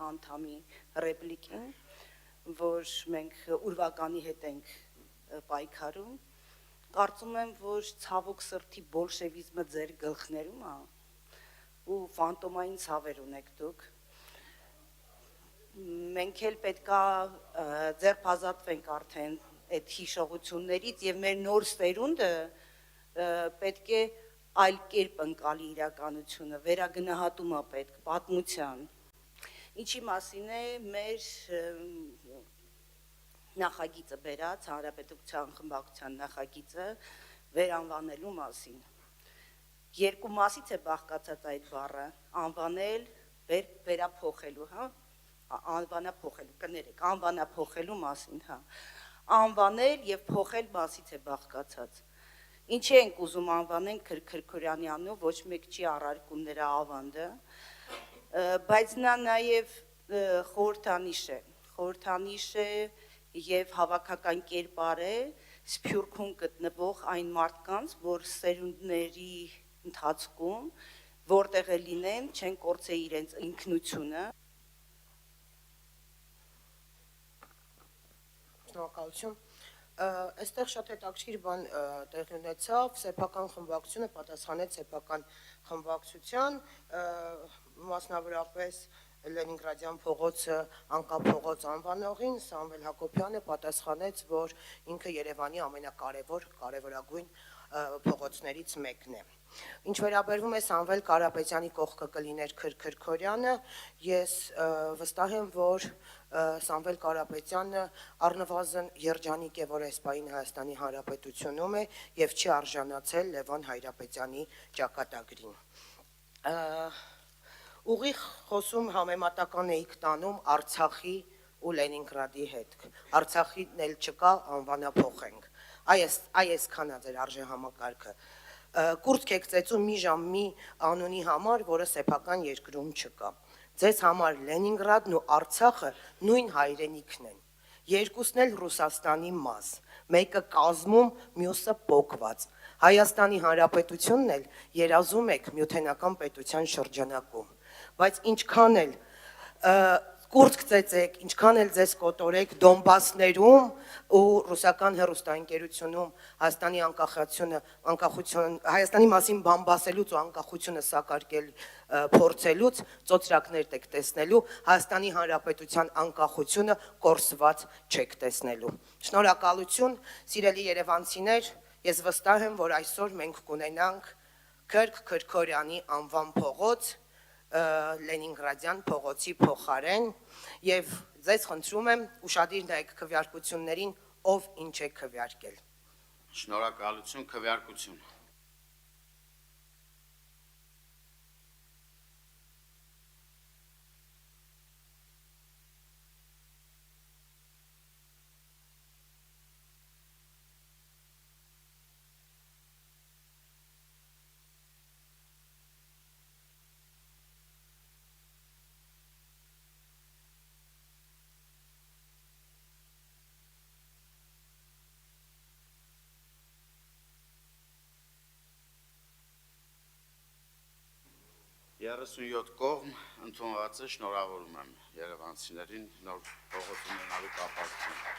անդամի ռեպլիկին, որ մենք ուրվականի հետ ենք պայքարում, կարծում եմ, որ ցավոք սրտի բոլշևիզմը ձեր գլխներում է ու ֆանտոմային ցավեր ունեք դուք, մենք էլ պետքա ձերբազատվենք արդեն այդ հիշողություններից և մեր նոր սերունդը պետք է այլ կերպ ընկալի իրականությունը, վերագնահատում է պետք, պատմության, ինչի մասին է մեր նախագիծը բերած, Հանրապետության խմբակցության նախագիծը վերանվանելու մասին, երկու մասից է բաղկացած այդ բառը, անվանել, վերափոխելու, անվանափոխելու, կներեք, անվանափոխելու մասին, անվանել և փոխել մասից է բաղկացած, ինչի ենք ուզում անվանենք Քրքորյանի անունով, ոչ մեկ չի առարկում նրա ավանդը, բայց նա նաև խորհրդանիշ է և հավաքական կերպար է Սփյուռքում գտնվող այն մարդկանց, որ սերունդների ընթացքում, որտեղ է լինեն, չեն կորցրել իրենց ինքնությունը, Շնորհակալություն, այստեղ շատ հետաքրքիր բան տեղի ունեցավ, սեփական խմբակցությունը պատասխանեց սեփական խմբակցության, մասնավորապես Լենինգրադյան փողոցը անկափողոց անվանողին, Սամվել Հակոբյանը պատասխանեց, որ ինքը Երևանի ամենակարևորագույն փողոցներից մեկն է։ Ինչ վերաբերվում է Սամվել Կարապետյանի կողքը կլիներ Քրքորյանը, ես վստահ եմ, որ Սամվել Կարապետյանը առնվազն երջանիկ է, որ այս պահին Հայաստանի Հանրապետությունում է և չի արժանացել Լևոն Հայրապետյանի ճակատագրին։ Ուղիղ խոսում համեմատական էիք տանում Արցախի ու Լենինգրադի հետ, Արցախին էլ չկա, անվանափոխենք, այսքան է ձեր արժեհամակարգը, կուրծք եք ծեծում մի ժամ մի անունի համար, որը սեփական երկրում չկա, ձեզ համար Լենինգրադն ու Արցախը նույն հայրենիքն են, երկուսն էլ Ռուսաստանի մաս, մեկը կազմում, մյուսը պոկված, Հայաստանի Հանրապետությունն էլ երազում եք Միութենական պետության շրջանակում, բայց ինչքան էլ կուրծք ծեծեք, ինչքան էլ ձեզ կոտորեք Դոնբասներում ու ռուսական հեռուստաընկերությունում Հայաստանի մասին բամբասելուց ու անկախությունը սակարկել փորձելուց, ծոծրակներ եք տեսնելու, Հայաստանի Հանրապետության անկախությունը կորսված չեք տեսնելու։ Շնորհակալություն, սիրելի երևանցիներ, ես վստահ եմ, որ այսօր մենք կունենանք Քրքորյանի անվան փողոց, Լենինգրադյան փողոցի փոխարեն և ձեզ խնդրում եմ ուշադիր նայեք քվեարկություններին, ով ինչ է քվեարկել։ Շնորհակալություն, քվեարկություն։ Երեսունյոթ կողմ ընդունված է, շնորհավորում եմ երևանցիներին նոր փողոց ունենալու կապակցությամբ։